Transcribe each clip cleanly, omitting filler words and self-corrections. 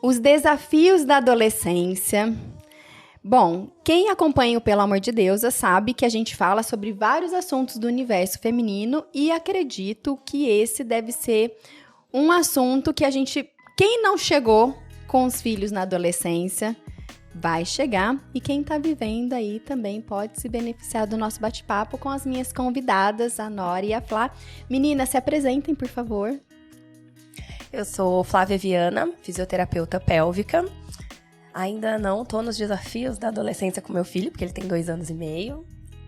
Os desafios da adolescência. Bom, quem acompanha o Pelo Amor de Deusa sabe que a gente fala sobre vários assuntos do universo feminino e acredito que esse deve ser um assunto que quem não chegou com os filhos na adolescência, vai chegar. E quem tá vivendo aí também pode se beneficiar do nosso bate-papo com as minhas convidadas, a Nora e a Flá. Meninas, se apresentem, por favor. Eu sou Flávia Viana, fisioterapeuta pélvica. Ainda não tô nos desafios da adolescência com meu filho, porque ele tem 2 anos e meio.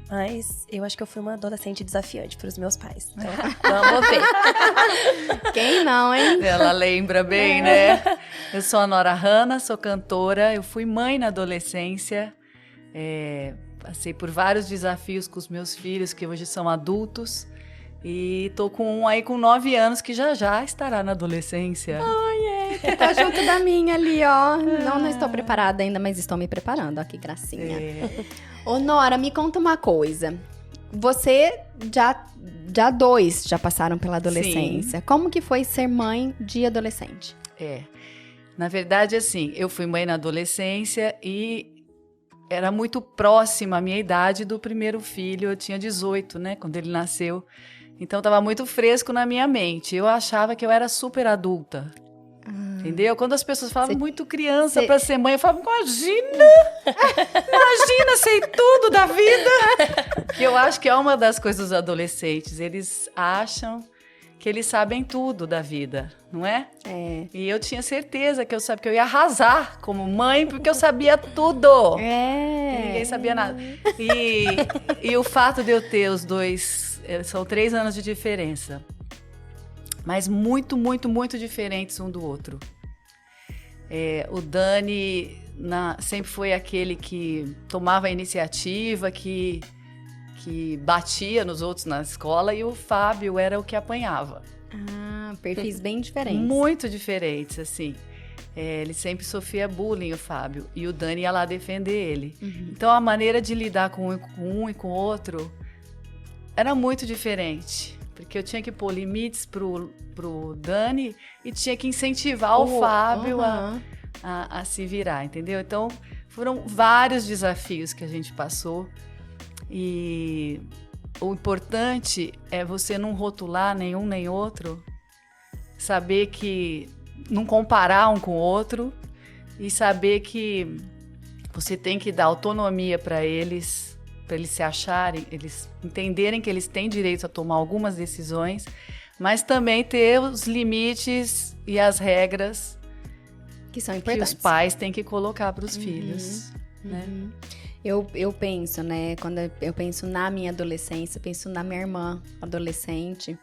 Mas eu acho que eu fui uma adolescente desafiante para os meus pais. Então, vamos ver. Quem não, hein? Ela lembra bem, né? Eu sou a Nora Hanna, sou cantora. Eu fui mãe na adolescência. Passei por vários desafios com os meus filhos, que hoje são adultos. E tô com um aí com 9 anos, que já estará na adolescência. Que tá junto da minha ali, ó. Não estou preparada ainda, mas estou me preparando. Ó, que gracinha. Ô, Nora, me conta uma coisa. Você já 2 já passaram pela adolescência. Sim. Como que foi ser mãe de adolescente? Na verdade, assim, eu fui mãe na adolescência e era muito próxima a minha idade do primeiro filho. Eu tinha 18, né, quando ele nasceu. Então, estava muito fresco na minha mente. Eu achava que eu era super adulta. Entendeu? Quando as pessoas falavam muito criança para ser mãe, eu falava, imagina, sei tudo da vida. Que eu acho que é uma das coisas dos adolescentes. Eles acham que eles sabem tudo da vida, não é? E eu tinha certeza que eu ia arrasar como mãe, porque eu sabia tudo. E ninguém sabia nada. E o fato de eu ter os 2... São 3 anos de diferença. Mas muito, muito, muito diferentes um do outro. O Dani sempre foi aquele que tomava a iniciativa, que batia nos outros na escola, e o Fábio era o que apanhava. Perfis bem diferentes. Muito diferentes, assim. Ele sempre sofria bullying, o Fábio, e o Dani ia lá defender ele. Então, a maneira de lidar com um e com o outro era muito diferente. Porque eu tinha que pôr limites pro Dani e tinha que incentivar o Fábio a se virar, entendeu? Então, foram vários desafios que a gente passou. E o importante é você não rotular nenhum nem outro, saber que não comparar um com o outro e saber que você tem que dar autonomia para eles se acharem, eles entenderem que eles têm direito a tomar algumas decisões, mas também ter os limites e as regras que são importantes, que os pais têm que colocar para os filhos, né? Eu penso, né, quando eu penso na minha adolescência, penso na minha irmã adolescente,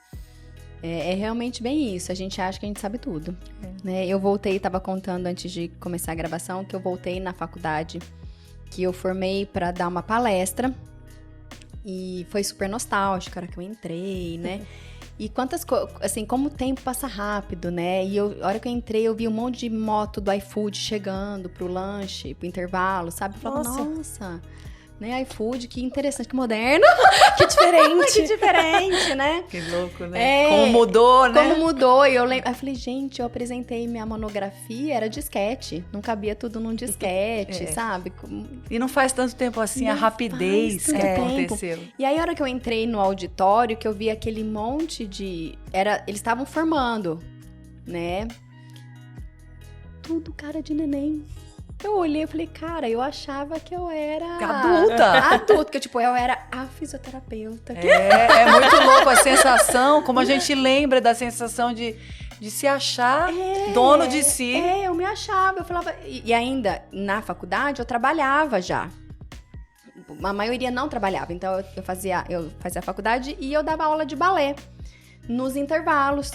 é realmente bem isso, a gente acha que a gente sabe tudo, né? Eu voltei, estava contando antes de começar a gravação, que eu voltei na faculdade, que eu formei para dar uma palestra, e foi super nostálgico a hora que eu entrei, né? E quantas coisas, assim, como o tempo passa rápido, né? E a hora que eu entrei, eu vi um monte de moto do iFood chegando pro lanche, pro intervalo, sabe? Eu falava, nossa, né? iFood, que interessante, que moderno. Que diferente. Que diferente, né? Que louco, né? Como mudou, né? Como mudou. E eu falei, gente, eu apresentei minha monografia, era disquete. Não cabia tudo num disquete, sabe? E não faz tanto tempo assim, a rapidez que aconteceu. E aí, a hora que eu entrei no auditório, que eu vi aquele monte de... Eles estavam formando, né? Tudo cara de neném. Eu olhei e falei, cara, eu achava que eu era... Adulta, que eu era a fisioterapeuta. É muito louco a sensação, como a gente lembra da sensação de se achar dono de si. Eu me achava, eu falava... E ainda, na faculdade, eu trabalhava já. A maioria não trabalhava, então eu fazia a faculdade e eu dava aula de balé nos intervalos.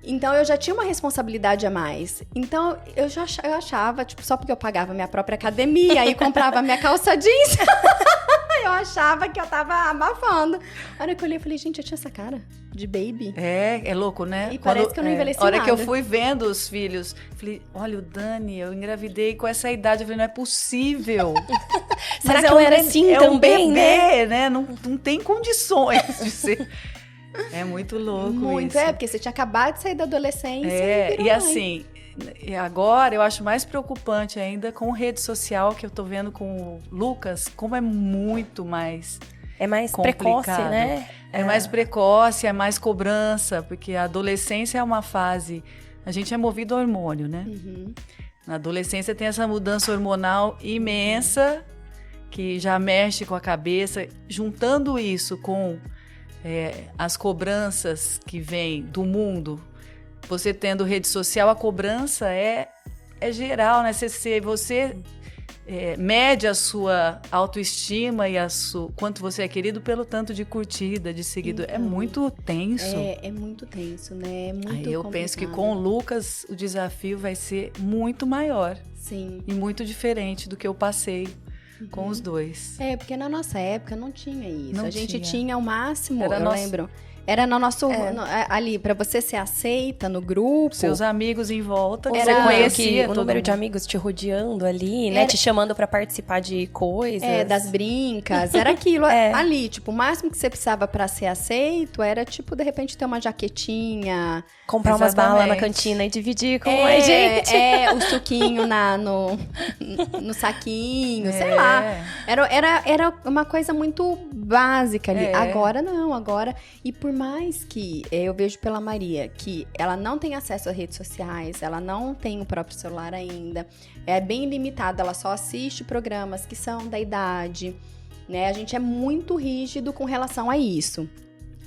Então, eu já tinha uma responsabilidade a mais. Então, eu achava, só porque eu pagava minha própria academia e comprava minha calça jeans, eu achava que eu tava abafando. A hora que eu olhei, eu falei, gente, eu tinha essa cara de baby. É louco, né? E parece que eu não envelheci nada. A hora que eu fui vendo os filhos, falei, olha, o Dani, eu engravidei com essa idade. Eu falei, não é possível. Será que eu era assim também, né? Não tem condições de ser... É muito louco muito, isso. Porque você tinha acabado de sair da adolescência. E assim, E agora eu acho mais preocupante ainda com rede social, que eu tô vendo com o Lucas, como é muito mais É mais complicado. precoce, né? É mais precoce, é mais cobrança, porque a adolescência é uma fase... A gente é movido a hormônio, né? Na adolescência tem essa mudança hormonal imensa, que já mexe com a cabeça. Juntando isso com as cobranças que vêm do mundo, você tendo rede social, a cobrança é geral, né? Você mede a sua autoestima e quanto você é querido pelo tanto de curtida, de seguidor. É muito tenso. É muito tenso, né? É muito Aí eu complicado. penso que com o Lucas o desafio vai ser muito maior. Sim. E muito diferente do que eu passei com os dois. Porque na nossa época não tinha isso. Não a gente tinha. tinha o máximo, Era eu lembro. Era no nosso... ali, pra você ser aceita no grupo. Seus amigos em volta, que Era você conhecia o todo número mundo. de amigos te rodeando ali, né? Te chamando pra participar de coisas. Das brincas. Era aquilo ali. Tipo, o máximo que você precisava pra ser aceito era, tipo, de repente ter uma jaquetinha. Comprar umas Exatamente. balas na cantina e dividir com mais gente. O suquinho no saquinho, sei lá. Era uma coisa muito básica ali. Agora não, agora... E por mais que eu vejo pela Maria que ela não tem acesso às redes sociais, ela não tem o próprio celular ainda, é bem limitada, ela só assiste programas que são da idade, né? A gente é muito rígido com relação a isso.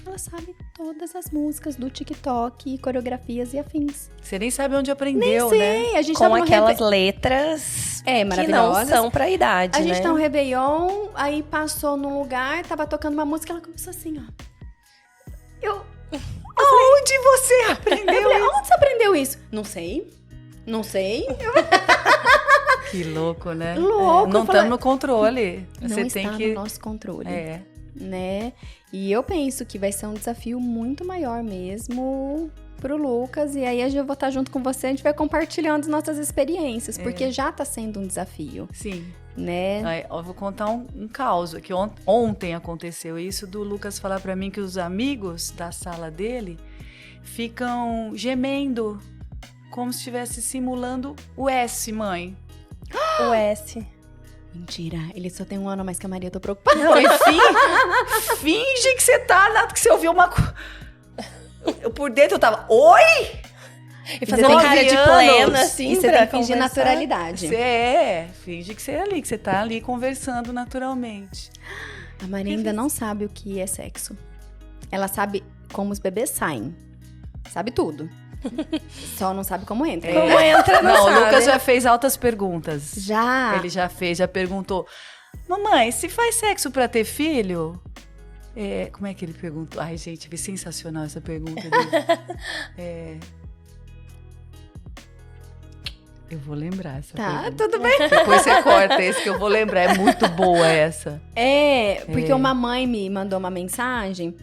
Ela sabe todas as músicas do TikTok, coreografias e afins. Você nem sabe onde aprendeu, Nem né? sei, a gente Com tava no aquelas letras que não maravilhosas. são pra idade, A gente né? tá no Réveillon, aí passou num lugar, tava tocando uma música, ela começou assim, ó. Onde você aprendeu Eu falei, isso? onde você aprendeu isso? Não sei. Que louco, né? Louco, Não eu falei, estamos no controle. Não Você está tem que... no nosso controle, É. né? E eu penso que vai ser um desafio muito maior mesmo pro Lucas. E aí eu vou estar junto com você, a gente vai compartilhando as nossas experiências, porque já tá sendo um desafio, Sim. né? Aí, eu vou contar um caos, que ontem aconteceu isso, do Lucas falar pra mim que os amigos da sala dele ficam gemendo, como se estivesse simulando o S, mãe. O S. Mentira, ele só tem um ano a mais que a Maria, eu tô preocupada. Não, enfim, finge que você tá, que você ouviu uma coisa. Por dentro eu tava, oi? E fazendo 9 cara de anos. plena, assim, E você pra tem que fingir conversar. naturalidade. Finge que você é ali, que você tá ali conversando naturalmente. A Maria ainda não sabe o que é sexo. Ela sabe como os bebês saem. Sabe tudo. Só não sabe como entra. Como entra, não Não, o sabe. Lucas já fez altas perguntas. Já. Ele já perguntou. Mamãe, se faz sexo pra ter filho? Como é que ele perguntou? Ai, gente, foi sensacional essa pergunta dele. Eu vou lembrar essa Tá, pergunta. tudo bem. Depois você corta esse que eu vou lembrar. É muito boa essa. Porque uma mãe me mandou uma mensagem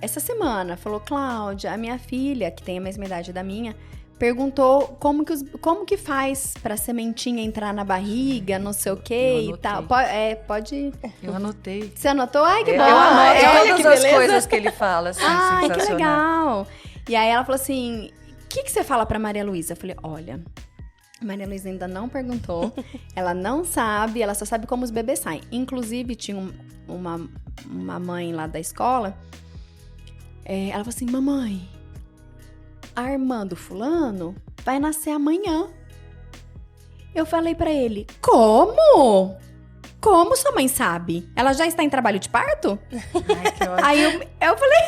essa semana. Falou, Cláudia, a minha filha, que tem a mesma idade da minha, perguntou como que faz pra sementinha entrar na barriga, não sei o que Eu e tal. anotei. Pode... Eu anotei. Você anotou? Ai, que bom. Eu anoto Olha todas que as beleza. coisas que ele fala, assim, Ai, que sensacional. legal. E aí ela falou assim, o que você fala pra Maria Luísa? Eu falei, olha, a Maria Luísa ainda não perguntou, ela não sabe, ela só sabe como os bebês saem. Inclusive, tinha uma mãe lá da escola, ela falou assim, mamãe, a irmã do fulano vai nascer amanhã. Eu falei pra ele, como? Como sua mãe sabe? Ela já está em trabalho de parto? Ai, que ótimo. Aí eu falei...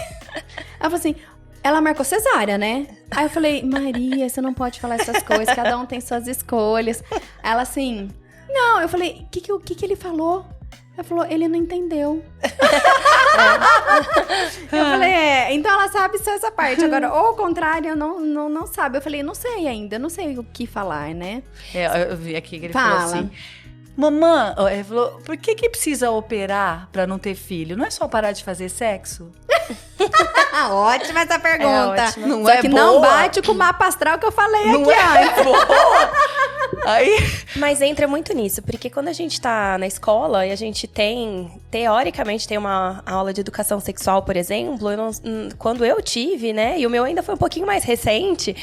Ela falou assim, ela marcou cesárea, né? Aí eu falei, Maria, você não pode falar essas coisas, cada um tem suas escolhas. Ela assim, não, eu falei, o que ele falou? Ela falou, ele não entendeu. Eu falei, então ela sabe só essa parte. Agora, ou ao contrário, não sabe. Eu falei, não sei ainda, não sei o que falar, né? Eu vi aqui que ele Fala. falou assim... Mamãe, ele falou, por que precisa operar pra não ter filho? Não é só parar de fazer sexo? Ótima essa pergunta. ótima. Não Só é que boa? não bate com o mapa astral que eu falei Não aqui é boa? Aí... Mas entra muito nisso, porque quando a gente tá na escola e a gente tem teoricamente tem uma aula de educação sexual, por exemplo, quando eu tive, né, e o meu ainda foi um pouquinho mais recente,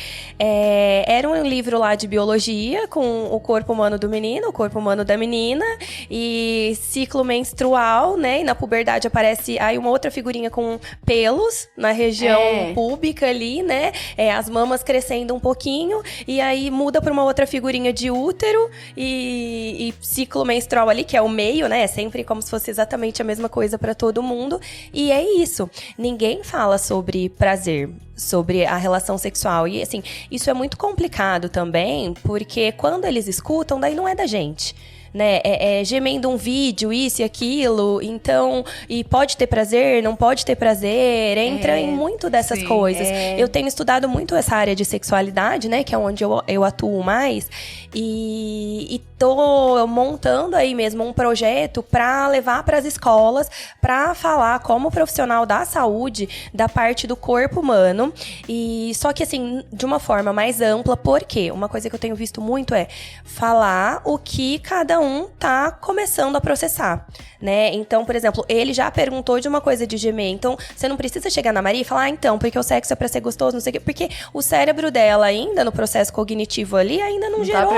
era um livro lá de biologia com o corpo humano do menino, o corpo humano da menina, e ciclo menstrual, né, e na puberdade aparece aí uma outra figurinha com pelos na região púbica ali, né, as mamas crescendo um pouquinho, e aí muda para uma outra figurinha de útero e ciclo menstrual ali, que é o meio, né, é sempre como se fosse exatamente a mesma coisa para todo mundo, e é isso. Ninguém fala sobre prazer, sobre a relação sexual. E, assim, isso é muito complicado também, porque quando eles escutam, daí não é da gente. Né, gemendo um vídeo, isso e aquilo, então, e pode ter prazer, não pode ter prazer, entra em muito dessas coisas. Eu tenho estudado muito essa área de sexualidade, né, que é onde eu atuo mais, e tô montando aí mesmo um projeto para levar para as escolas, para falar como profissional da saúde, da parte do corpo humano, e só que assim, de uma forma mais ampla, porque uma coisa que eu tenho visto muito é falar o que cada um tá começando a processar, né? Então, por exemplo, ele já perguntou de uma coisa de gemer, então você não precisa chegar na Maria e falar, então, porque o sexo é pra ser gostoso, não sei o quê, porque o cérebro dela ainda, no processo cognitivo ali, ainda não gerou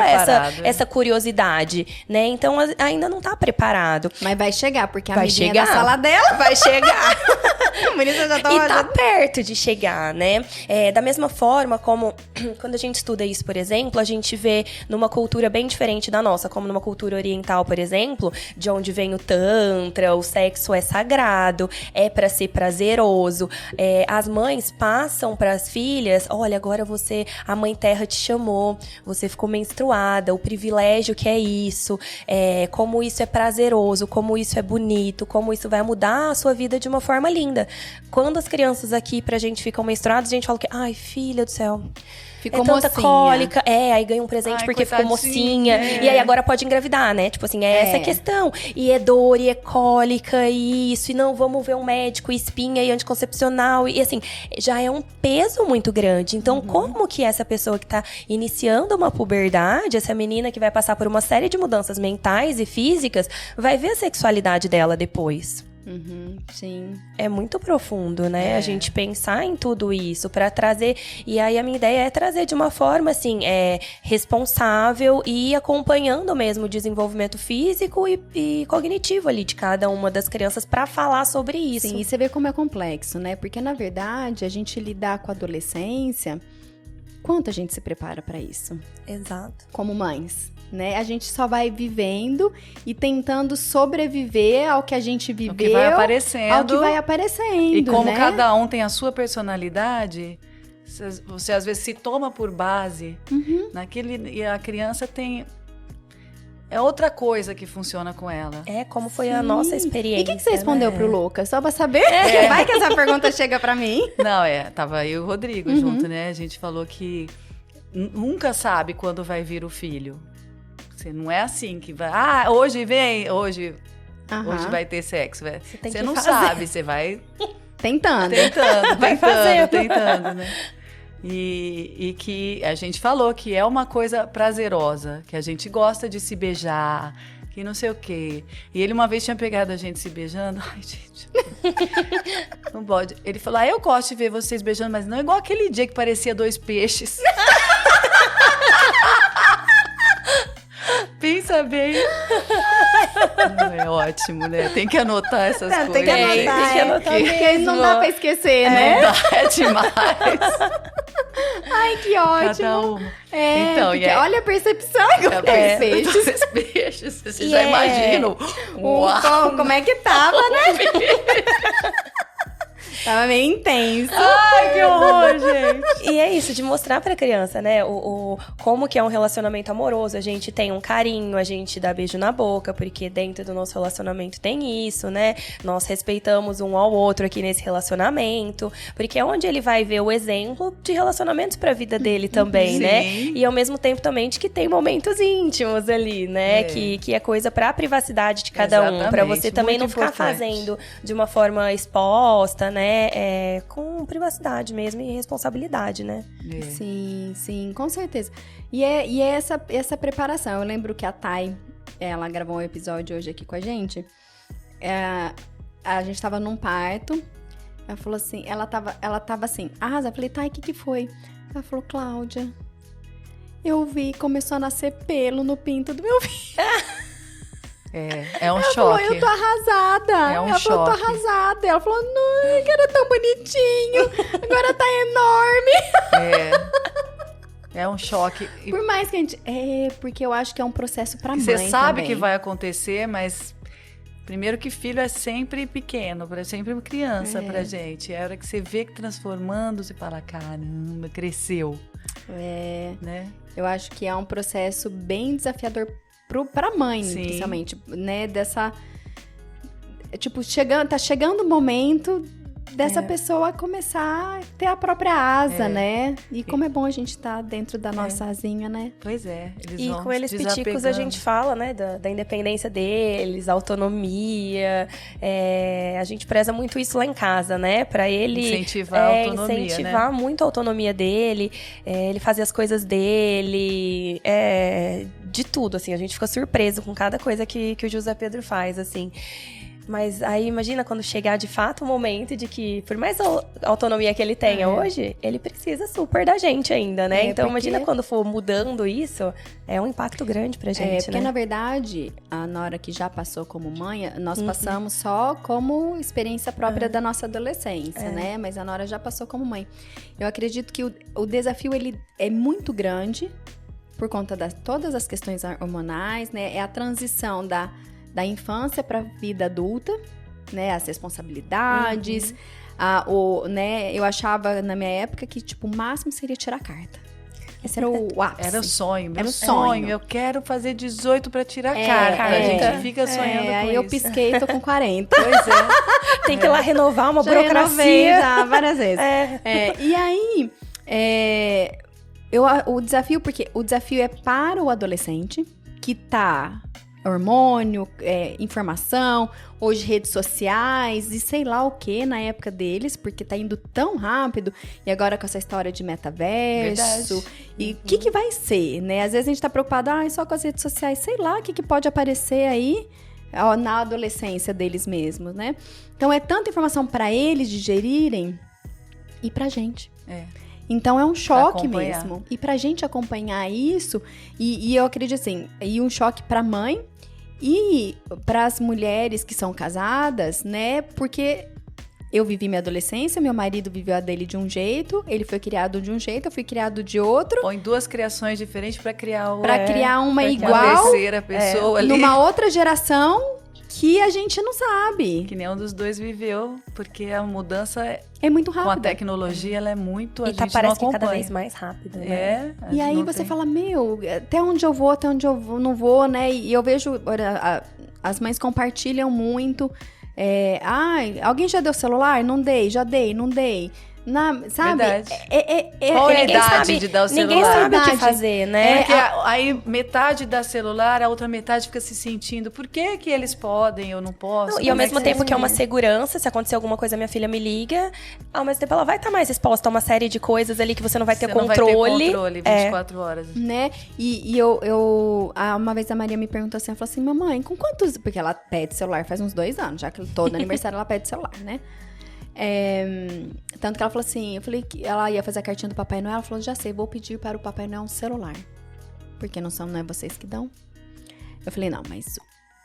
essa curiosidade, né? Então, ainda não tá preparado. Mas vai chegar, porque a amiguinha da sala dela vai chegar. Já tá e tá perto de chegar, né? Da mesma forma como, quando a gente estuda isso, por exemplo, a gente vê numa cultura bem diferente da nossa, como numa cultura oriental, por exemplo, de onde vem o tantra, o sexo é sagrado, é pra ser prazeroso. As mães passam pras filhas, olha, agora a mãe terra te chamou, você ficou menstruada, o privilégio que é isso, como isso é prazeroso, como isso é bonito, como isso vai mudar a sua vida de uma forma linda. Quando as crianças aqui pra gente ficam menstruadas, a gente fala que, ai, filha do céu, ficou tanta mocinha. Cólica. Aí ganha um presente porque ficou mocinha. E aí agora pode engravidar, né? Tipo assim, essa a questão. E é dor, e é cólica, e isso. E não, vamos ver um médico, e espinha, e anticoncepcional. E assim, já é um peso muito grande. Então, como que essa pessoa que tá iniciando uma puberdade, essa menina que vai passar por uma série de mudanças mentais e físicas, vai ver a sexualidade dela depois? Sim. É muito profundo, né? A gente pensar em tudo isso pra trazer. E aí a minha ideia é trazer de uma forma assim, responsável e acompanhando mesmo o desenvolvimento físico e cognitivo ali de cada uma das crianças pra falar sobre isso. Sim, e você vê como é complexo, né? Porque na verdade a gente lidar com a adolescência, quanto a gente se prepara pra isso? Exato. Como mães. Né? A gente só vai vivendo e tentando sobreviver ao que a gente viveu, ao que vai aparecendo. Ao que vai aparecendo, e como né? cada um tem a sua personalidade, você às vezes se toma por base naquele, e a criança tem... É outra coisa que funciona com ela. Como foi a nossa experiência. E o que você respondeu pro Lucas? Só pra saber? Vai que essa pergunta chega pra mim. Não, tava eu e o Rodrigo junto, né? A gente falou que nunca sabe quando vai vir o filho. Você não é assim que vai... hoje vai ter sexo. Você não sabe, você vai... Tentando, né? E que a gente falou que é uma coisa prazerosa, que a gente gosta de se beijar, que não sei o quê. E ele uma vez tinha pegado a gente se beijando. Ai, gente, não pode. Ele falou, eu gosto de ver vocês beijando, mas não igual aquele dia que parecia 2 peixes. Pensa bem. É ótimo, né? Tem que anotar essas coisas. Tem que anotar, porque não dá pra esquecer, né? É demais. Ai, que ótimo. Cada uma. Então, olha a percepção que eu peixes. Peixes, vocês já imaginam. Como é que tava, né? Tava meio intenso. Ai, que horror, gente. E é isso, de mostrar pra criança, né, como que é um relacionamento amoroso. A gente tem um carinho, a gente dá beijo na boca, porque dentro do nosso relacionamento tem isso, né? Nós respeitamos um ao outro aqui nesse relacionamento, porque é onde ele vai ver o exemplo de relacionamentos pra vida dele também, né? E ao mesmo tempo também de que tem momentos íntimos ali, né? Que é coisa pra privacidade de cada um, pra você também não ficar fazendo de uma forma exposta, né? Com privacidade mesmo e responsabilidade, né? Sim, com certeza. E é essa preparação. Eu lembro que a Thay, ela gravou um episódio hoje aqui com a gente. a gente tava num parto. Ela falou assim, ela tava assim, arrasa. Eu falei, tá, e o que foi? Ela falou, Cláudia, eu vi, começou a nascer pelo no pinto do meu filho. É um ela choque. Falou, eu tô arrasada. É um ela falou, choque. tô arrasada. Ela falou, não, que era tão bonitinho. Agora tá enorme. É um choque. Por mais que a gente... porque eu acho que é um processo pra mãe Você sabe também. que vai acontecer, mas... Primeiro que filho é sempre pequeno, é sempre uma criança pra gente. É a hora que você vê que transformando, você fala, caramba, cresceu. Né? Eu acho que é um processo bem desafiador pra mãe, Sim. principalmente, né? Dessa... Tipo, tá chegando o momento dessa pessoa começar a ter a própria asa, né? E como é bom a gente estar dentro da nossa asinha, né? Pois é. Eles E vão com eles desapegando. piticos a gente fala, né, da independência deles, autonomia. A gente preza muito isso lá em casa, né? Pra ele... Incentivar a autonomia, incentivar muito a autonomia dele, ele fazer as coisas dele, de tudo, assim. A gente fica surpreso com cada coisa que o José Pedro faz, assim. Mas aí imagina quando chegar de fato o momento de que, por mais autonomia que ele tenha hoje, ele precisa super da gente ainda, né? Então imagina quando for mudando isso, é um impacto grande pra gente, porque na verdade, a Nora que já passou como mãe, nós passamos só como experiência própria da nossa adolescência, né? Mas a Nora já passou como mãe. Eu acredito que o desafio, ele é muito grande por conta de todas as questões hormonais, né? É a transição da infância para a vida adulta, né? As responsabilidades. Né? Eu achava, na minha época, que tipo, o máximo seria tirar a carta. Esse era o ápice. Era o sonho. Era o sonho. Eu quero fazer 18 para tirar a carta. A gente fica sonhando com aí isso. eu pisquei e tô com 40. Pois é. Tem que ir lá renovar uma já burocracia. Renovei, já, várias vezes. E aí, o desafio é para o adolescente que tá... hormônio, informação, hoje redes sociais e sei lá o que na época deles, porque tá indo tão rápido, e agora com essa história de metaverso, e o que vai ser, né? Às vezes a gente tá preocupado, só com as redes sociais, sei lá o que pode aparecer aí na adolescência deles mesmos, né? Então é tanta informação para eles digerirem e pra gente. Então é um choque mesmo. E pra gente acompanhar isso, e eu acredito assim, e um choque pra mãe e para as mulheres que são casadas, né? Porque eu vivi minha adolescência, meu marido viveu a dele de um jeito, ele foi criado de um jeito, eu fui criado de outro. Põe duas criações diferentes para criar uma igual, uma terceira pessoa ali. Numa outra geração que a gente não sabe. Que nenhum dos dois viveu, porque a mudança é muito rápida. Com a tecnologia, ela é muito... E parece que cada vez mais rápida, né? E aí você fala, até onde eu vou, até onde eu não vou, né? E eu vejo, as mães compartilham muito. Alguém já deu celular? Não dei, já dei, não dei. Sabe? Verdade. Qual é a idade de dar o celular? Ninguém sabe o que fazer, né? Porque aí metade dá celular, a outra metade fica se sentindo, por que eles podem, eu não posso? E ao mesmo tempo que é uma segurança, se acontecer alguma coisa, minha filha me liga, ao mesmo tempo ela vai estar mais exposta a uma série de coisas ali que você não vai ter controle. Não vai ter controle 24 horas. Né? E uma vez a Maria me perguntou assim, ela falou assim, mamãe, com quantos... Porque ela pede celular faz uns 2 anos, já que todo aniversário ela pede celular, né? Tanto que ela falou assim, eu falei que ela ia fazer a cartinha do Papai Noel, ela falou, já sei, vou pedir para o Papai Noel um celular, porque não é vocês que dão. Eu falei, não, mas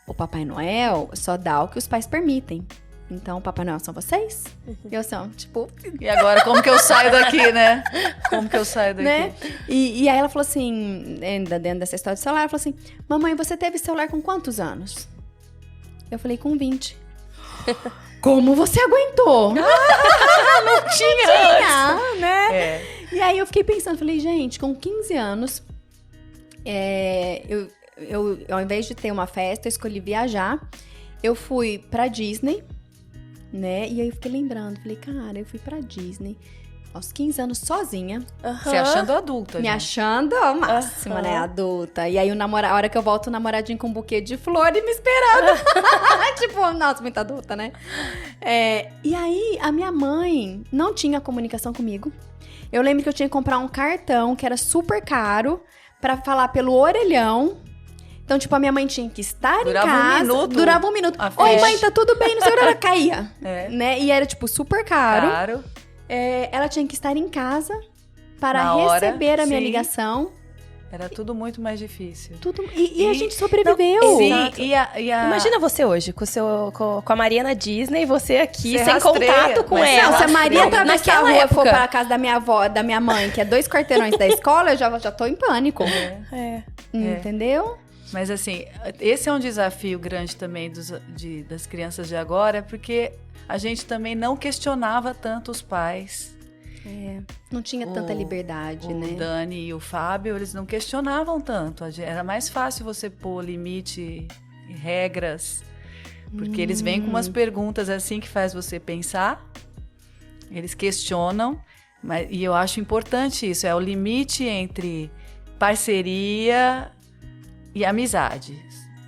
o Papai Noel só dá o que os pais permitem, então o Papai Noel são vocês? E eu sou, tipo... E agora, como que eu saio daqui, né? Como que eu saio daqui? Né? E aí ela falou assim, ainda dentro dessa história do celular, ela falou assim, mamãe, você teve celular com quantos anos? Eu falei, com 20. Como você aguentou? Não tinha, né? E aí eu fiquei pensando, falei, gente, com 15 anos, eu ao invés de ter uma festa, eu escolhi viajar. Eu fui pra Disney, né? E aí eu fiquei lembrando, falei, cara, eu fui pra Disney aos 15 anos sozinha. Se achando adulta, Me gente. achando a máxima, né? Adulta. E aí a hora que eu volto, o namoradinho com um buquê de flor e me esperando. Tipo, nossa, muito adulta, né? E aí, a minha mãe não tinha comunicação comigo. Eu lembro que eu tinha que comprar um cartão que era super caro pra falar pelo orelhão. Então, tipo, a minha mãe tinha que estar Durava em casa. um minuto. Durava um minuto. A Oi, festa. mãe, tá tudo bem? Não sei o que, ela caía. É. Né? E era, tipo, super caro. Claro. Ela tinha que estar em casa para Na hora, receber a minha sim. ligação. Era tudo muito mais difícil. Tudo, e a E- gente sobreviveu. Sim, Exato. e a... Imagina você hoje, com a Maria na Disney, você aqui, Você sem rastreia, contato com mas ela. Não, se a Maria Naquela atravessar a rua e for época. para a casa da minha avó, da minha mãe, que é 2 quarteirões da escola, eu já tô em pânico. É. Entendeu? Mas assim, esse é um desafio grande também das crianças de agora, porque a gente também não questionava tanto os pais. Não tinha tanta liberdade, O né? Dani e o Fábio, eles não questionavam tanto. Era mais fácil você pôr limite e regras, porque eles vêm com umas perguntas assim que faz você pensar, eles questionam, e eu acho importante isso, é o limite entre parceria e amizade.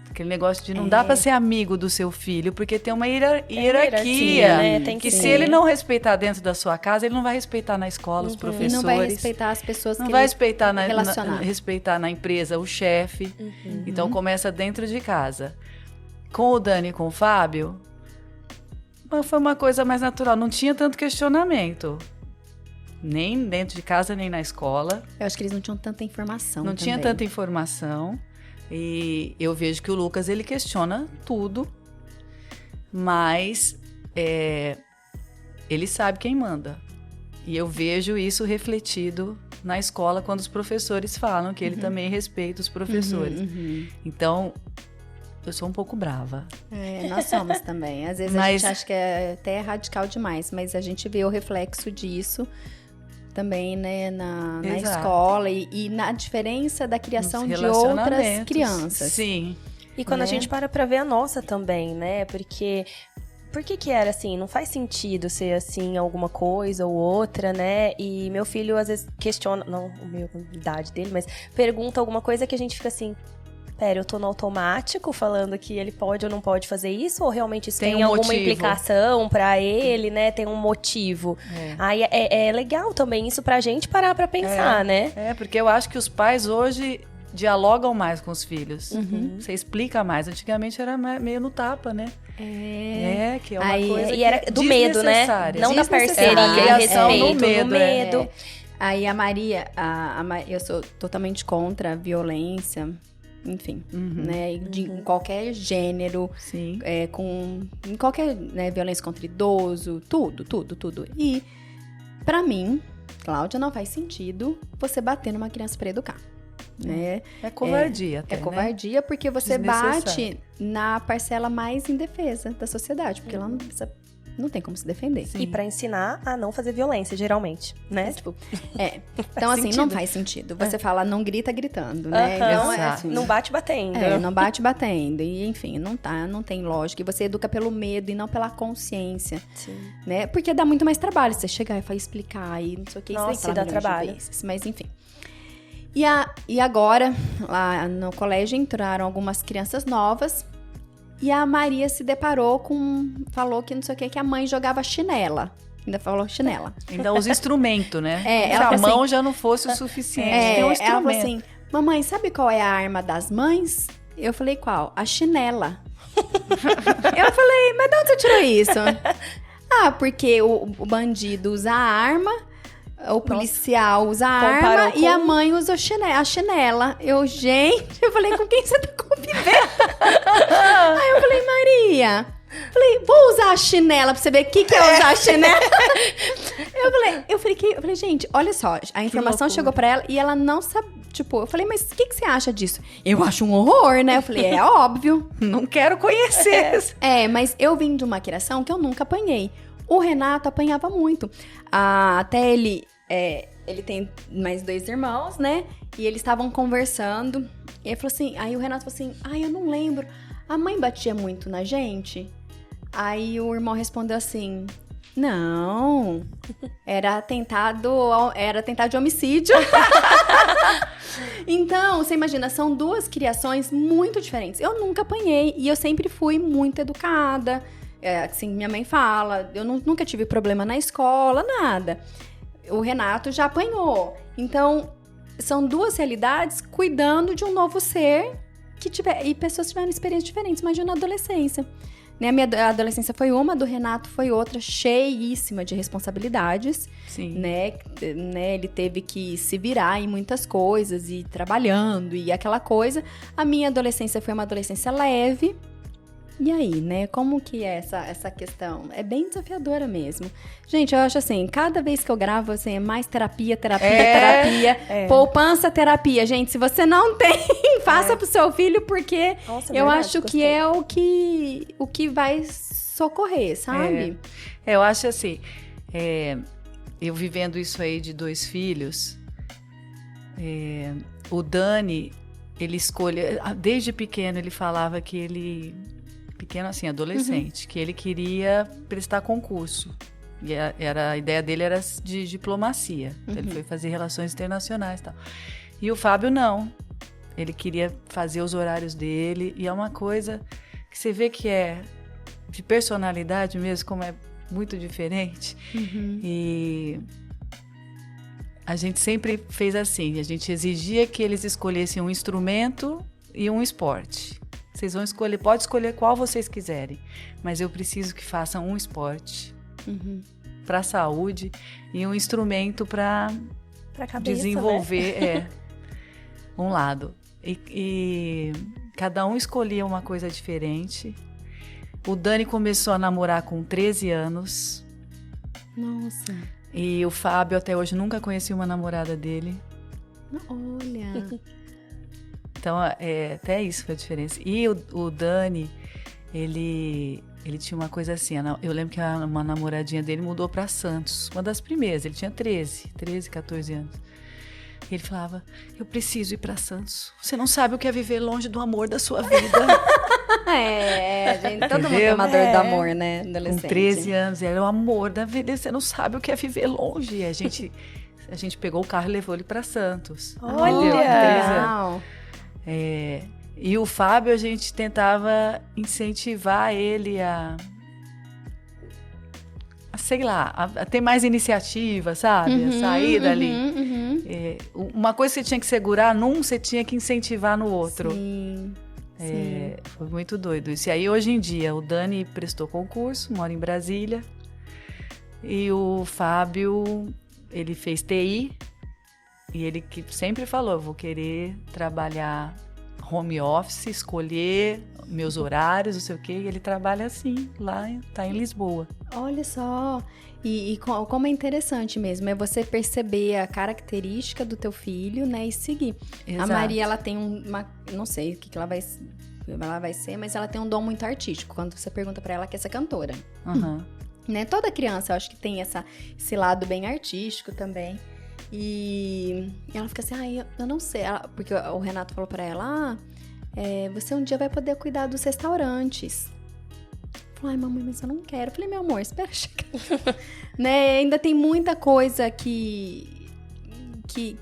Aquele negócio de não dá para ser amigo do seu filho, porque tem uma hierarquia, né? Tem que que se ser. ele não respeitar dentro da sua casa, ele não vai respeitar na escola os E professores. não vai respeitar as pessoas Não que vai ele respeitar relacionar. respeitar na empresa o chefe. Então começa dentro de casa. Com o Dani e com o Fábio, foi uma coisa mais natural. Não tinha tanto questionamento. Nem dentro de casa, nem na escola. Eu acho que eles não tinham tanta informação Não tinha também. tanta informação. E eu vejo que o Lucas, ele questiona tudo. Mas ele sabe quem manda. E eu vejo isso refletido na escola quando os professores falam que ele também respeita os professores. Então, eu sou um pouco brava. Nós somos também. Às vezes a Mas- gente acha que é até radical demais, mas a gente vê o reflexo disso também, né, na Exato. escola e na diferença da criação Nos de outras relacionamentos. crianças. Sim. E quando a Né? gente para ver a nossa também, né? Porque... Por que era assim? Não faz sentido ser assim alguma coisa ou outra, né? E meu filho às vezes questiona, não a idade dele, mas pergunta alguma coisa que a gente fica assim... Pera, eu tô no automático falando que ele pode ou não pode fazer isso? Ou realmente isso Tem tem um alguma motivo. implicação pra ele, né? Tem um motivo. Aí é legal também isso pra gente parar pra pensar, né? Porque eu acho que os pais hoje dialogam mais com os filhos. Você explica mais. Antigamente era meio no tapa, né? Que é uma Aí- coisa E era que é do medo, né? desnecessária. Não da Desnecessária. parceria, Era a criação no respeito, medo, no medo. Aí a Maria, eu sou totalmente contra a violência, enfim, né? Em qualquer gênero, Sim. em qualquer violência contra idoso, tudo. E, pra mim, Cláudia, não faz sentido você bater numa criança pra educar, né? É covardia até, É né? covardia porque você Desnecessário. bate na parcela mais indefesa da sociedade, porque ela não tem como se defender. E pra ensinar a não fazer violência, geralmente, né? Tipo, então, assim, não faz sentido. Você fala, não grita gritando, né? Aham. Então, Exato. Não bate batendo. não bate batendo. E, enfim, não tem lógica. E você educa pelo medo e não pela consciência, Sim. né? Porque dá muito mais trabalho você chegar e explicar e não sei o que. Nossa, isso daí dá fala milhões de trabalho. vezes, mas, enfim. E agora, lá no colégio, entraram algumas crianças novas. E a Maria se deparou falou que não sei o que a mãe jogava chinela. Ainda falou chinela. Ainda usa instrumento, né? É, Se ela a falou mão já não fosse o suficiente. tem um Ela instrumento. falou assim, mamãe, sabe qual é a arma das mães? Eu falei, qual? A chinela. Eu falei, mas de onde você tirou isso? Porque o bandido usa a arma, o policial usa a Comparou arma e a com- mãe usa a chinela. Eu falei, com quem você tá convivendo? Aí eu falei, Maria... Falei, vou usar a chinela pra você ver o que é usar a chinela. eu falei, gente, olha só, a informação chegou pra ela e ela não sabe, tipo, eu falei, mas o que você acha disso? Eu acho um horror, né? Eu falei, é óbvio. Não quero conhecer. Mas eu vim de uma criação que eu nunca apanhei. O Renato apanhava muito. Até ele tem mais 2 irmãos, né? E eles estavam conversando. E ele falou assim, aí o Renato falou assim, eu não lembro. A mãe batia muito na gente? Aí o irmão respondeu assim, não, era tentado de homicídio. Então, você imagina, são 2 criações muito diferentes. Eu nunca apanhei e eu sempre fui muito educada. Assim, minha mãe fala, eu nunca tive problema na escola, nada. O Renato já apanhou. Então, são 2 realidades cuidando de um novo ser e pessoas tiveram experiências diferentes. Imagina a adolescência. Né? A minha adolescência foi uma, a do Renato foi outra, cheíssima de responsabilidades. Sim. Né? Ele teve que se virar em muitas coisas, e trabalhando, e aquela coisa. A minha adolescência foi uma adolescência leve. E aí, né? Como que é essa questão? É bem desafiadora mesmo. Gente, eu acho assim, cada vez que eu gravo, assim, é mais terapia. Poupança, terapia. Gente, se você não tem, faça pro seu filho, porque eu acho que é o que vai socorrer, sabe? Eu acho assim, eu vivendo isso aí de 2 filhos, o Dani, ele escolhe, desde pequeno ele falava que ele... pequeno assim, adolescente, que ele queria prestar concurso. E a ideia dele era de diplomacia. Então, ele foi fazer relações internacionais e tal. E o Fábio não. Ele queria fazer os horários dele. E é uma coisa que você vê que é de personalidade mesmo, como é muito diferente. E a gente sempre fez assim. A gente exigia que eles escolhessem um instrumento e um esporte. Vocês vão escolher, pode escolher qual vocês quiserem, mas eu preciso que façam um esporte para a saúde e um instrumento para desenvolver, né? Um lado. E cada um escolhia uma coisa diferente. O Dani começou a namorar com 13 anos. Nossa. E o Fábio até hoje nunca conhecia uma namorada dele. Olha. Então, até isso foi a diferença. E o Dani, ele tinha uma coisa assim. Eu lembro que uma namoradinha dele mudou para Santos. Uma das primeiras. Ele tinha 13, 14 anos. E ele falava, eu preciso ir para Santos. Você não sabe o que é viver longe do amor da sua vida. Gente, todo mundo tem uma dor do amor, né? Adolescente. Com 13 anos, era o amor da vida. Você não sabe o que é viver longe. E a gente pegou o carro e levou ele para Santos. Olha! E o Fábio, a gente tentava incentivar ele a sei lá, a ter mais iniciativa, sabe? A sair dali. Uma coisa que você tinha que segurar num, você tinha que incentivar no outro. Sim. Foi muito doido isso. E aí, hoje em dia, o Dani prestou concurso, mora em Brasília. E o Fábio, ele fez TI. E ele que sempre falou, eu vou querer trabalhar home office, escolher meus horários, não sei o quê. E ele trabalha assim, tá em Lisboa. Olha só. E como é interessante mesmo, é você perceber a característica do teu filho, né, e seguir. Exato. A Maria, ela tem não sei o que ela vai ser, mas ela tem um dom muito artístico. Quando você pergunta pra ela, quer ser cantora. Né? Toda criança, eu acho que tem esse lado bem artístico também. E ela fica assim, eu não sei. Porque o Renato falou pra ela, você um dia vai poder cuidar dos restaurantes. Ai, mamãe, mas eu não quero. Eu falei, meu amor, espera chegar. Né? Ainda tem muita coisa que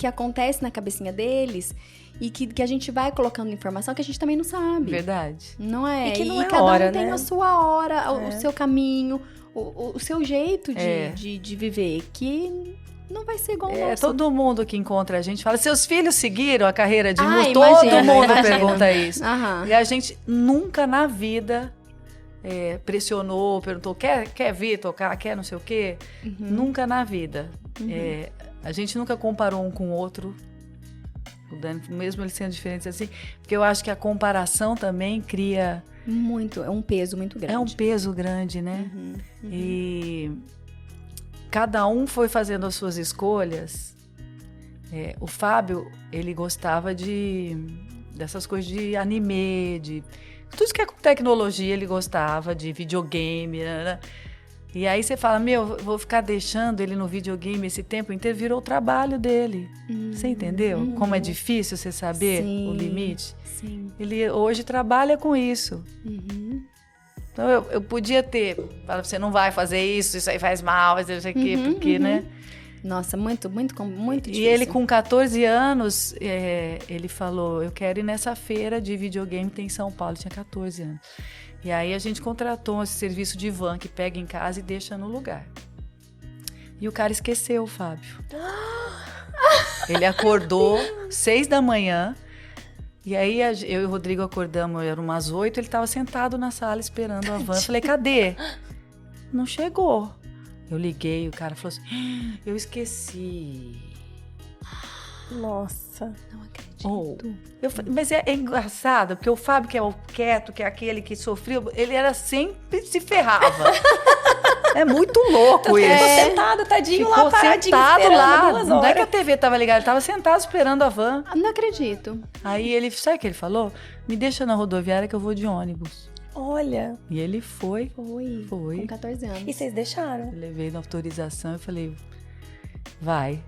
acontece na cabecinha deles e que a gente vai colocando informação que a gente também não sabe. Verdade. Não é? E que não é cada hora, um tem né? a sua hora, o seu caminho, o seu jeito de viver, que não vai ser igual o nosso. Todo mundo que encontra a gente fala, seus filhos seguiram a carreira de música? Imagina, Todo mundo imagina. pergunta isso. Aham. E a gente nunca na vida pressionou, perguntou, quer vir tocar, quer não sei o quê? Nunca na vida. A gente nunca comparou um com o outro. O Dani, mesmo ele sendo diferente assim, porque eu acho que a comparação também cria... É um peso muito grande. É um peso grande, né? E cada um foi fazendo as suas escolhas. O Fábio, ele gostava dessas coisas de anime, de tudo que é com tecnologia, ele gostava, de videogame, né? E aí você fala, vou ficar deixando ele no videogame esse tempo inteiro, virou o trabalho dele. Você entendeu? Como é difícil você saber o limite? Sim. Ele hoje trabalha com isso. Então eu podia fala, você não vai fazer isso aí faz mal, não sei o quê, porque, né? Nossa, muito difícil. E ele com 14 anos, ele falou, eu quero ir nessa feira de videogame que tem em São Paulo, ele tinha 14 anos. E aí a gente contratou esse serviço de van que pega em casa e deixa no lugar. E o cara esqueceu, Fábio. Ele acordou 6 da manhã, E aí eu e o Rodrigo acordamos, eram umas 8, ele estava sentado na sala esperando a van. Eu falei, cadê? Não chegou. Eu liguei, o cara falou assim, eu esqueci. Nossa. Não acredito. Mas é engraçado, porque o Fábio, que é o quieto, que é aquele que sofreu, ele era sempre se ferrava. É muito louco isso. Ficou sentado, tadinho, Ficou lá paradinho, sentado lá. 2 Não é horas. que a TV tava ligada, ele tava sentado esperando a van. Não acredito. Aí ele, sabe o que ele falou? Me deixa na rodoviária que eu vou de ônibus. Olha. E ele foi. Foi. Com 14 anos. E vocês deixaram? Eu levei na autorização e falei, vai.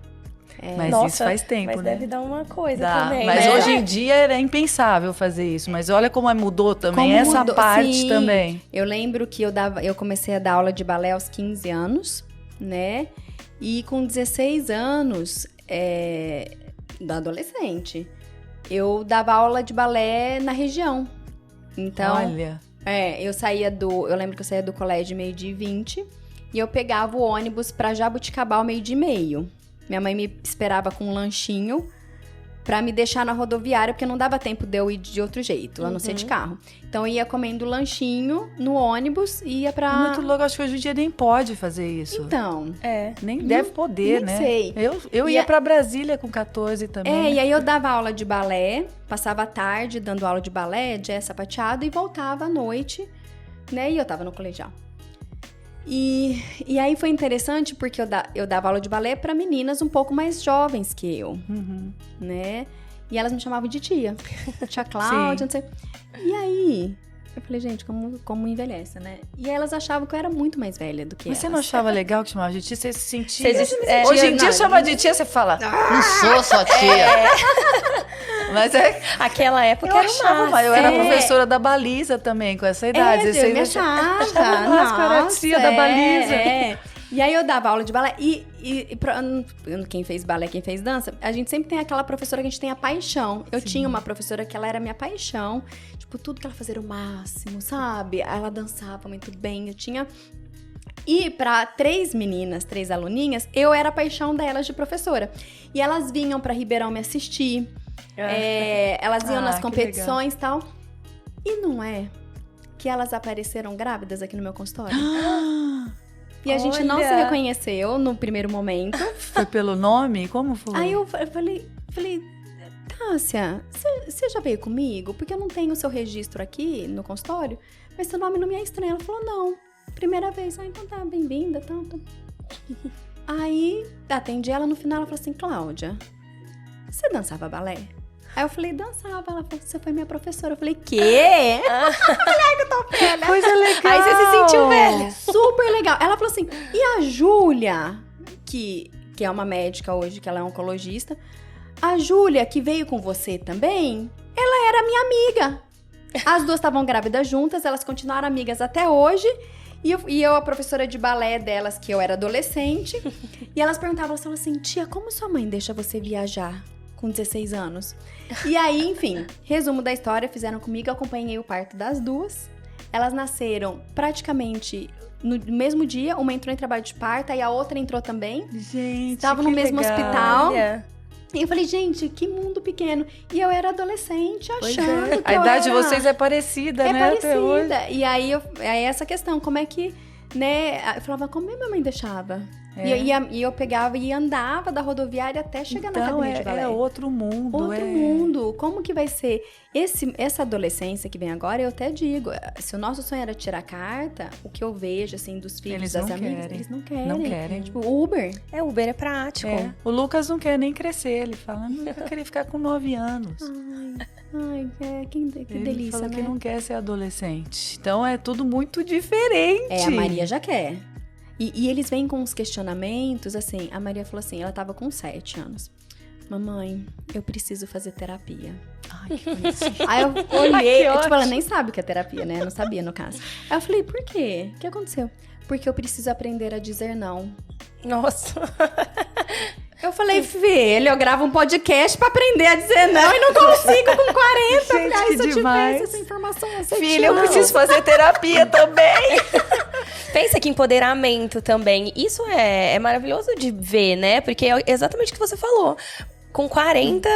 É. Mas Nossa, isso faz tempo, mas né? deve dar uma coisa Dá, também, mas né? hoje em dia era impensável fazer isso. Mas olha como mudou também Como essa mudou, parte sim. também. Eu lembro que eu comecei a dar aula de balé aos 15 anos, né? E com 16 anos, da adolescente, eu dava aula de balé na região. Então, Olha, eu lembro que eu saía do colégio 12h20 e eu pegava o ônibus pra Jabuticabal 12h30. Minha mãe me esperava com um lanchinho pra me deixar na rodoviária, porque não dava tempo de eu ir de outro jeito, a não ser de carro. Então, eu ia comendo lanchinho no ônibus e ia pra... é muito louco. Acho que hoje em dia nem pode fazer isso. Então, Nem deve poder, nem né? sei. Eu E ia pra Brasília com 14 também. e aí eu dava aula de balé, passava a tarde dando aula de balé, jazz sapateado, e voltava à noite, né? E eu tava no colegial. E aí foi interessante porque eu dava aula de balé pra meninas um pouco mais jovens que eu, né? E elas me chamavam de tia. Tia Cláudia, não sei. E aí, eu falei, gente, como envelhece, né? E aí elas achavam que eu era muito mais velha do que Mas elas. você não achava legal que chamava de tia? Você se sentia... Vocês- Hoje em dia não, chama de tia, você fala, não sou sua tia. Mas Aquela época eu era achava, massa. eu era professora da baliza também, com essa idade. Eu me achava. Máscara, tia da baliza. E aí eu dava aula de balé e quem fez balé, quem fez dança, a gente sempre tem aquela professora que a gente tem a paixão. Eu tinha uma professora que ela era minha paixão. Tipo, tudo que ela fazia era o máximo, sabe? Ela dançava muito bem, eu tinha... E para 3 meninas, 3 aluninhas, eu era a paixão delas de professora. E elas vinham para Ribeirão me assistir. Elas iam nas que competições e tal. E não é que elas apareceram grávidas aqui no meu consultório? E a gente não se Olha. reconheceu no primeiro momento. Foi pelo nome? Como foi? Aí eu falei, Tássia, você já veio comigo? Porque eu não tenho o seu registro aqui no consultório, mas seu nome não me é estranho. Ela falou, não, primeira vez. Então tá, bem-vinda, tanto. Aí, atendi ela no final, ela falou assim, Cláudia, você dançava balé? Aí eu falei, dançava. Ela falou, você foi minha professora. Eu falei, quê? Olha que eu tô velha. Coisa legal. Aí você se sentiu velha. Super legal. Ela falou assim, e a Júlia, que é uma médica hoje, que ela é oncologista, a Júlia, que veio com você também, ela era minha amiga. As duas estavam grávidas juntas, elas continuaram amigas até hoje. E eu, a professora de balé delas, que eu era adolescente. E elas perguntavam assim, tia, como sua mãe deixa você viajar com 16 anos? E aí, enfim, resumo da história, fizeram comigo, eu acompanhei o parto das duas. Elas nasceram praticamente no mesmo dia, uma entrou em trabalho de parto, aí a outra entrou também. Gente, Estavam no que mesmo legal. hospital. Olha. E eu falei, gente, que mundo pequeno. E eu era adolescente, Pois achando que A idade de eu era... vocês é parecida, né? Até hoje. parecida. E aí, essa questão, como é que, né? Eu falava, como minha mãe deixava? E eu pegava e andava da rodoviária até chegar na academia de balé. É outro mundo. Outro mundo. Como que vai ser? Essa adolescência que vem agora, eu até digo, se o nosso sonho era tirar carta, o que eu vejo, assim, dos filhos Eles das não amigas, querem. eles não querem. Não querem. Tipo, Uber. Uber é prático. O Lucas não quer nem crescer. Ele fala, não, eu queria ficar com 9 anos. Ai, que Ele delícia, falou né? que não quer ser adolescente. Então é tudo muito diferente. A Maria já quer. E eles vêm com uns questionamentos, assim, a Maria falou assim, ela tava com 7 anos. Mamãe, eu preciso fazer terapia. Ai, que bonitinho. Aí eu olhei, Que tipo, ela nem sabe o que é terapia, né? Eu não sabia, no caso. Aí eu falei, por quê? O que aconteceu? Porque eu preciso aprender a dizer não. Nossa. Eu falei, filho, eu gravo um podcast pra aprender a dizer não e não consigo com 40. Gente, Falei, que se eu demais. tivesse essa informação, você Filha, eu preciso fazer terapia também. Pensa que empoderamento também. Isso é maravilhoso de ver, né? Porque é exatamente o que você falou. Com 40,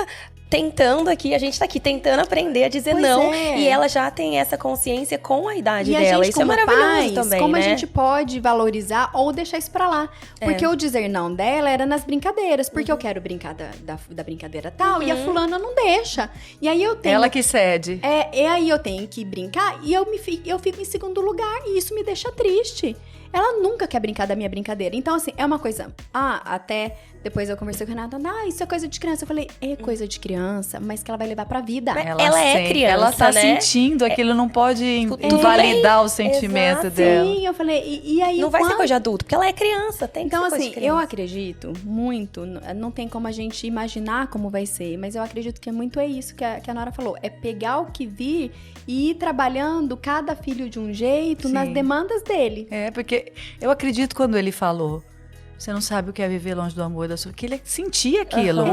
tentando aqui, a gente tá aqui tentando aprender a dizer Pois não. é. E ela já tem essa consciência com a idade E a dela. gente, Isso é como maravilhoso pais, também, como né? a gente pode valorizar ou deixar isso pra lá. Porque o dizer não dela era nas brincadeiras. Porque eu quero brincar da brincadeira tal, e a fulana não deixa. E aí eu tenho... Ela que cede. E aí eu tenho que brincar e eu fico em segundo lugar. E isso me deixa triste. Ela nunca quer brincar da minha brincadeira. Então, assim, é uma coisa... até depois eu conversei com a Renata. Isso é coisa de criança. Eu falei, é coisa de criança, mas que ela vai levar pra vida. Ela é criança, ela tá né? sentindo aquilo, não pode tudo validar o sentimento exato. dela. Sim, eu falei... E aí, Não vai ser coisa de adulto, porque ela é criança, tem que Então, ser coisa assim, de criança. eu acredito muito, não tem como a gente imaginar como vai ser, mas eu acredito que muito é isso que a Nora falou, é pegar o que vir e ir trabalhando cada filho de um jeito, Sim. nas demandas dele. É, porque eu acredito quando ele falou, você não sabe o que é viver longe do amor da sua... Que ele sentia aquilo.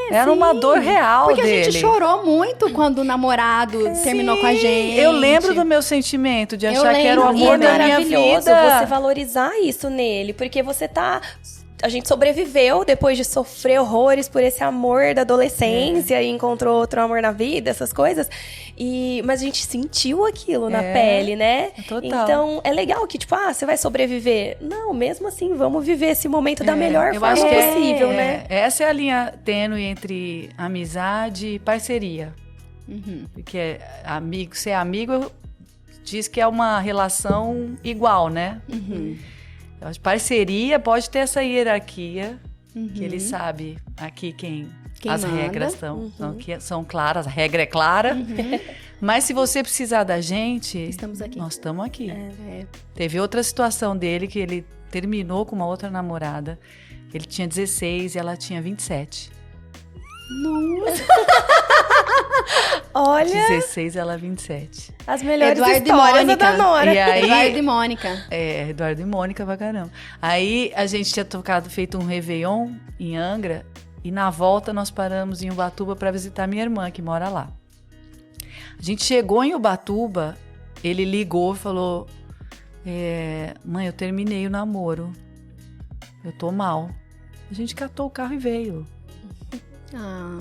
Era uma dor real Porque dele. a gente chorou muito quando o namorado terminou com a gente. Eu lembro do meu sentimento de achar que era o lembro. amor E é da minha maravilhoso vida. você valorizar isso nele, porque você tá... A gente sobreviveu depois de sofrer horrores por esse amor da adolescência e encontrou outro amor na vida, essas coisas. Mas a gente sentiu aquilo na pele, né? Total. Então, é legal que, tipo, você vai sobreviver. Não, mesmo assim, vamos viver esse momento da melhor eu forma acho que possível, né? Essa é a linha tênue entre amizade e parceria. Porque ser amigo diz que é uma relação igual, né? Eu acho que parceria pode ter essa hierarquia, que ele sabe aqui quem as manda. regras são claras, a regra é clara. Mas se você precisar da gente, Estamos aqui. nós estamos aqui. Teve outra situação dele que ele terminou com uma outra namorada. Ele tinha 16 e ela tinha 27. Nossa. Olha, 16, ela 27. as melhores Eduardo e histórias Mônica. da Nora. E aí, Eduardo e Mônica. Eduardo e Mônica pra caramba. Aí a gente tinha feito um Réveillon em Angra e na volta nós paramos em Ubatuba para visitar minha irmã, que mora lá. A gente chegou em Ubatuba, ele ligou e falou: mãe, eu terminei o namoro. Eu tô mal. A gente catou o carro e veio.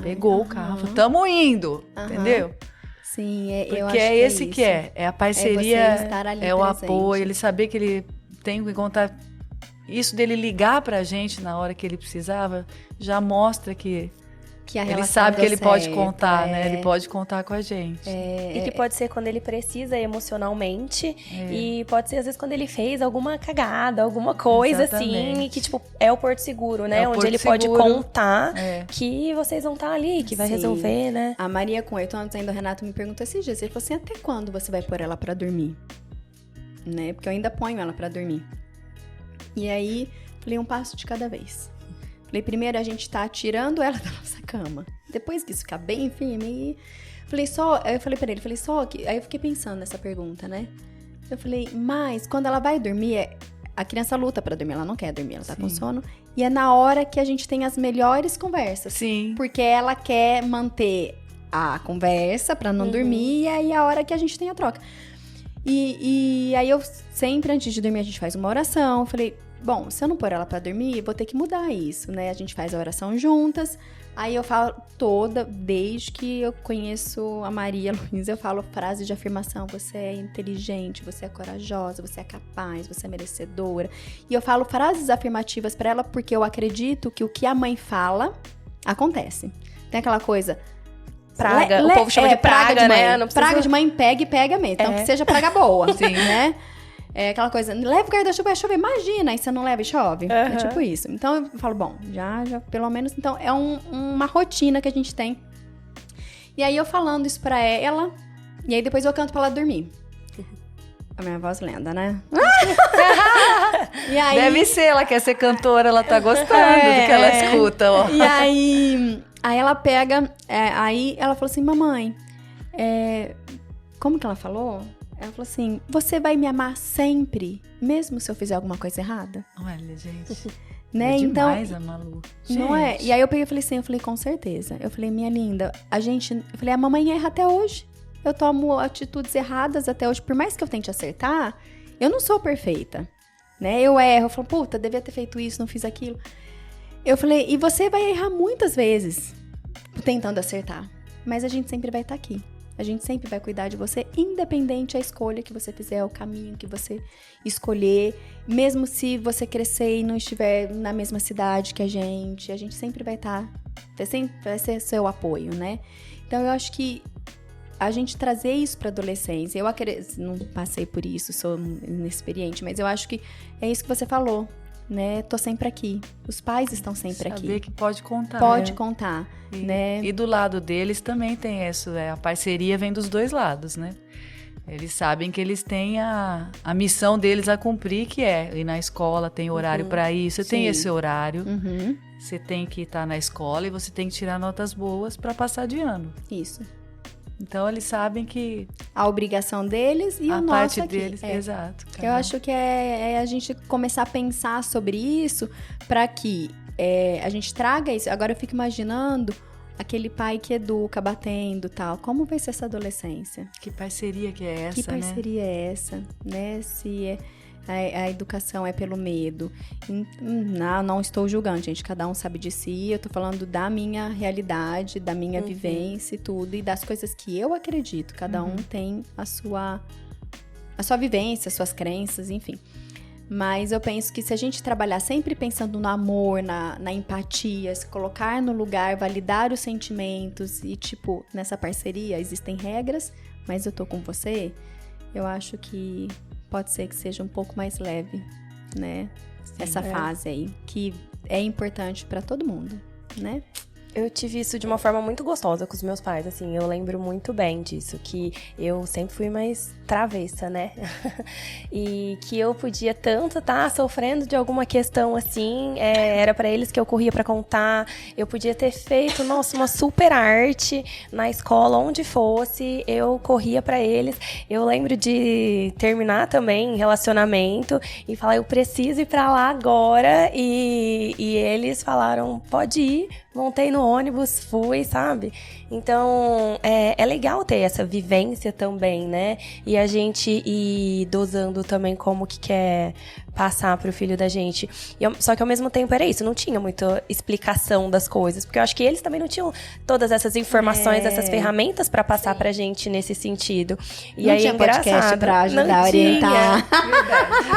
Pegou o carro, falou, tamo indo, entendeu? Sim, eu acho Porque que é esse isso. que é a parceria, você estar ali é o presente. apoio, ele saber que ele tem que contar. Isso dele ligar pra gente na hora que ele precisava, já mostra que a ele relação sabe que deu ele pode certo, contar, né? Ele pode contar com a gente. E que pode ser quando ele precisa emocionalmente. E pode ser, às vezes, quando ele fez alguma cagada, alguma coisa Exatamente. assim. E que, tipo, é o Porto Seguro, né? É o onde Porto ele pode Seguro. contar que vocês vão estar ali, que vai Sim. resolver, né? A Maria com 8 anos ainda, o Renato me perguntou esses dias. Ele falou assim, até quando você vai pôr ela pra dormir? Né? Porque eu ainda ponho ela pra dormir. E aí, falei, um passo de cada vez. Falei, primeiro a gente tá tirando ela da nossa cama. Depois que isso ficar bem firme, eu falei pra ele, aí eu fiquei pensando nessa pergunta, né? Eu falei, mas quando ela vai dormir, a criança luta pra dormir, ela não quer dormir, ela tá com sono. E é na hora que a gente tem as melhores conversas. Sim. Porque ela quer manter a conversa pra não dormir, e aí é a hora que a gente tem a troca. E aí eu sempre, antes de dormir, a gente faz uma oração. Eu falei, bom, se eu não pôr ela pra dormir, vou ter que mudar isso, né? A gente faz a oração juntas. Aí eu falo desde que eu conheço a Maria Luísa, eu falo frase de afirmação. Você é inteligente, você é corajosa, você é capaz, você é merecedora. E eu falo frases afirmativas pra ela porque eu acredito que o que a mãe fala, acontece. Tem aquela coisa... Praga, o povo chama de praga, né? Não precisa... Praga de mãe pega e pega mesmo. Então que seja praga boa, Sim. né? É aquela coisa, leva o guarda-chuva, vai chover. Imagina, aí você não leva e chove. É tipo isso. Então eu falo, bom, já pelo menos, então é uma rotina que a gente tem. E aí eu falando isso pra ela, e aí depois eu canto pra ela dormir. A minha voz lenda, né? E aí, Deve ser, ela quer ser cantora, ela tá gostando do que ela escuta, ó. E aí ela pega, aí ela falou assim, mamãe, como que ela falou? Ela falou assim, você vai me amar sempre, mesmo se eu fizer alguma coisa errada? Olha, gente, né? é Então, demais a Malu. não é? Gente. E aí eu peguei e falei assim, com certeza. Eu falei, minha linda, eu falei, a mamãe erra até hoje. Eu tomo atitudes erradas até hoje. Por mais que eu tente acertar, eu não sou perfeita, né? Eu erro, eu falo, puta, devia ter feito isso, não fiz aquilo. Eu falei, e você vai errar muitas vezes. tentando acertar. Mas a gente sempre vai estar aqui. A gente sempre vai cuidar de você, independente da escolha que você fizer, o caminho que você escolher. Mesmo se você crescer e não estiver na mesma cidade que a gente sempre vai estar, sempre vai ser seu apoio, né? Então, eu acho que a gente trazer isso para adolescência, eu não passei por isso, sou inexperiente, mas eu acho que é isso que você falou, né? Tô sempre aqui. Os pais estão sempre aqui. Saber que pode contar. Pode contar, né? E do lado deles também tem isso, a parceria vem dos dois lados, né? Eles sabem que eles têm a missão deles a cumprir, que é ir na escola, tem horário para isso, você tem esse horário, você tem que estar na escola e você tem que tirar notas boas para passar de ano. Isso. Então, eles sabem que a obrigação deles e a o nosso parte aqui. deles, exato. Eu acho que é a gente começar a pensar sobre isso para que a gente traga isso. Agora eu fico imaginando aquele pai que educa, batendo e tal. Como vai ser essa adolescência? Que parceria que é essa, Que parceria é essa, né? Se a educação é pelo medo. Não estou julgando, gente. Cada um sabe de si. Eu tô falando da minha realidade, da minha vivência e tudo. E das coisas que eu acredito. Cada um tem a sua vivência, as suas crenças, enfim. Mas eu penso que se a gente trabalhar sempre pensando no amor, na empatia, se colocar no lugar, validar os sentimentos e, tipo, nessa parceria existem regras, mas eu tô com você, eu acho que pode ser que seja um pouco mais leve, né? Sim, essa fase aí, que é importante pra todo mundo, né? Eu tive isso de uma forma muito gostosa com os meus pais, assim, eu lembro muito bem disso, que eu sempre fui mais travessa, né? E que eu podia tanto estar sofrendo de alguma questão assim, era pra eles que eu corria pra contar, eu podia ter feito, nossa, uma super arte na escola, onde fosse, eu corria pra eles. Eu lembro de terminar também relacionamento e falar, eu preciso ir pra lá agora, e eles falaram, pode ir. Montei no ônibus, fui, sabe? Então, é legal ter essa vivência também, né? E a gente ir dosando também como que quer passar pro filho da gente. Só que ao mesmo tempo era isso, não tinha muita explicação das coisas, porque eu acho que eles também não tinham todas essas informações, essas ferramentas pra passar pra gente nesse sentido. E não aí tinha é engraçado. Podcast pra ajudar a orientar.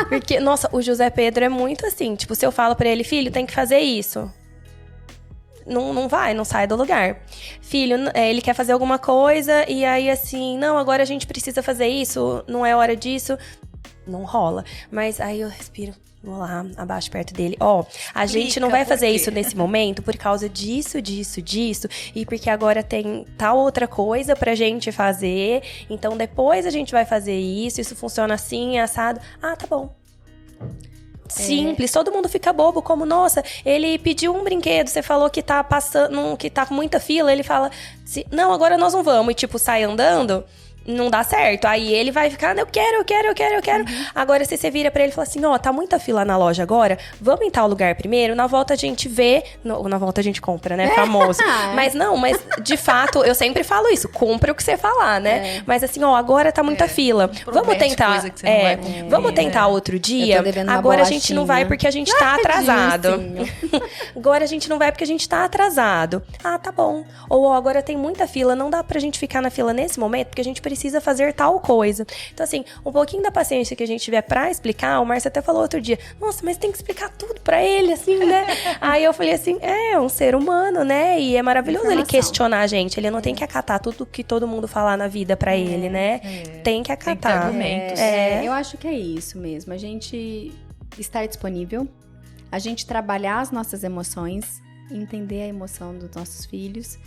Porque, nossa, o José Pedro é muito assim, tipo, se eu falo pra ele, filho, tem que fazer isso. Não sai do lugar. Filho, ele quer fazer alguma coisa e aí assim, não, agora a gente precisa fazer isso, não é hora disso. Não rola. Mas aí eu respiro, vou lá, abaixo perto dele. A gente não vai fazer isso nesse momento por causa disso, e porque agora tem tal outra coisa pra gente fazer, então depois a gente vai fazer isso funciona assim, assado. Ah, tá bom. Simples, todo mundo fica bobo, como, nossa, ele pediu um brinquedo, você falou que tá passando, que tá com muita fila, ele fala, não, agora nós não vamos, e tipo, sai andando, não dá certo. Aí ele vai ficar, eu quero. Agora, se você vira pra ele e fala assim, tá muita fila na loja agora, vamos em tal lugar primeiro, na volta a gente vê, na volta a gente compra, né, famoso. Mas de fato, eu sempre falo isso, compra o que você falar, né? Mas assim, agora tá muita fila, vamos tentar, vamos tentar outro dia, agora a gente não vai porque a gente tá atrasado. Agora a gente não vai porque a gente tá atrasado. Ah, tá bom. Ou agora tem muita fila, não dá pra gente ficar na fila nesse momento, porque a gente precisa fazer tal coisa. Então, assim, um pouquinho da paciência que a gente tiver pra explicar, o Márcio até falou outro dia, nossa, mas tem que explicar tudo pra ele, assim, né? Aí eu falei assim, é um ser humano, né? E é maravilhoso ele questionar a gente, ele não tem que acatar tudo que todo mundo falar na vida pra ele, né? Tem que acatar. Tem que ter argumentos. Eu acho que é isso mesmo, a gente estar disponível, a gente trabalhar as nossas emoções, entender a emoção dos nossos filhos,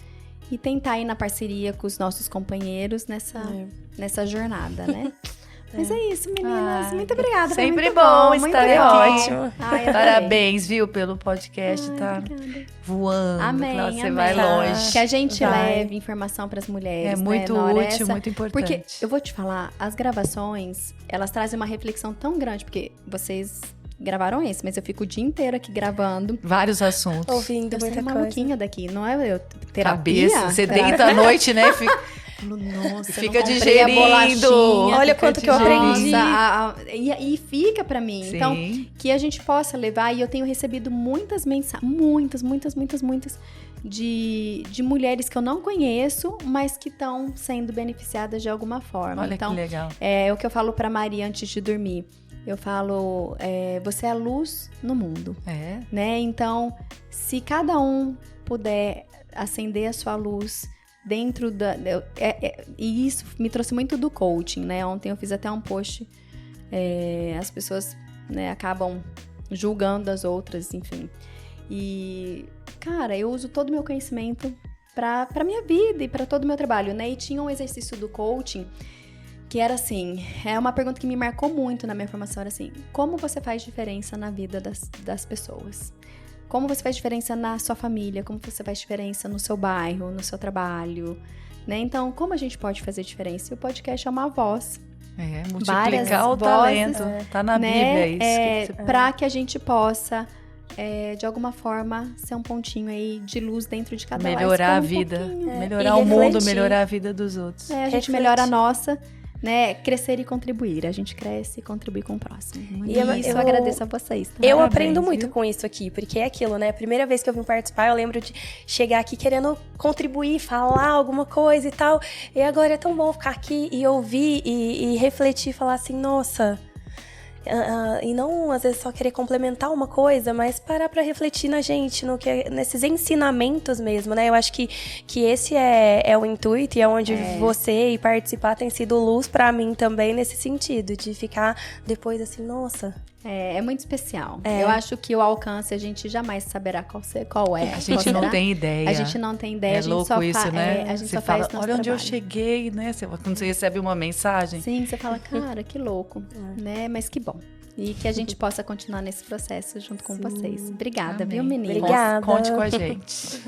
e tentar ir na parceria com os nossos companheiros nessa jornada, né? Mas é isso, meninas. Muito obrigada. Sempre muito bom estar aqui. Ótimo. Parabéns, viu, pelo podcast. Tá voando. Amém. Você vai longe. Que a gente leve informação para as mulheres. É muito útil, muito importante. Porque eu vou te falar, as gravações, elas trazem uma reflexão tão grande, porque vocês gravaram esse, mas eu fico o dia inteiro aqui gravando. Vários assuntos. Ouvindo muita coisa. Maluquinha daqui, não é eu? Terapia? Cabeça, você deita à noite, né? Nossa, fica digerindo. Olha quanto que eu aprendi. E fica pra mim. Sim. Então, que a gente possa levar. E eu tenho recebido muitas mensagens, muitas, de mulheres que eu não conheço, mas que estão sendo beneficiadas de alguma forma. Olha então, que legal. É o que eu falo pra Maria antes de dormir. Eu falo, você é a luz no mundo. Né? Então, se cada um puder acender a sua luz dentro da... e isso me trouxe muito do coaching, né? Ontem eu fiz até um post, as pessoas, né, acabam julgando as outras, enfim. E, cara, eu uso todo o meu conhecimento pra minha vida e pra todo o meu trabalho, né? E tinha um exercício do coaching que era assim, é uma pergunta que me marcou muito na minha formação, era assim, como você faz diferença na vida das pessoas? Como você faz diferença na sua família? Como você faz diferença no seu bairro, no seu trabalho? Né? Então, como a gente pode fazer diferença? E o podcast é uma voz. Multiplicar o talento. Tá na Bíblia isso. Para que a gente possa, de alguma forma, ser um pontinho aí de luz dentro de cada melhorar a vida. Melhorar o mundo, melhorar a vida dos outros. A gente melhora a nossa... Né, crescer e contribuir. A gente cresce e contribui com o próximo. E eu agradeço a vocês. Tá? Eu aprendo muito com isso aqui, porque é aquilo, né? A primeira vez que eu vim participar, eu lembro de chegar aqui querendo contribuir, falar alguma coisa e tal. E agora é tão bom ficar aqui e ouvir e refletir, falar assim, nossa... e não, às vezes, só querer complementar uma coisa, mas parar pra refletir na gente, nesses ensinamentos mesmo, né? Eu acho que esse é o intuito e é onde você e participar tem sido luz pra mim também, nesse sentido, de ficar depois assim, nossa... É muito especial. Eu acho que o alcance a gente jamais saberá qual é. A gente não tem ideia. A gente não tem ideia. É louco isso, né? A gente você só fala, faz nosso olha onde trabalho. eu cheguei, né? Quando você recebe uma mensagem. Sim, você fala, cara, que louco. Né? Mas que bom. E que a gente possa continuar nesse processo junto com vocês. Obrigada, viu, menina? Obrigada. Conte com a gente.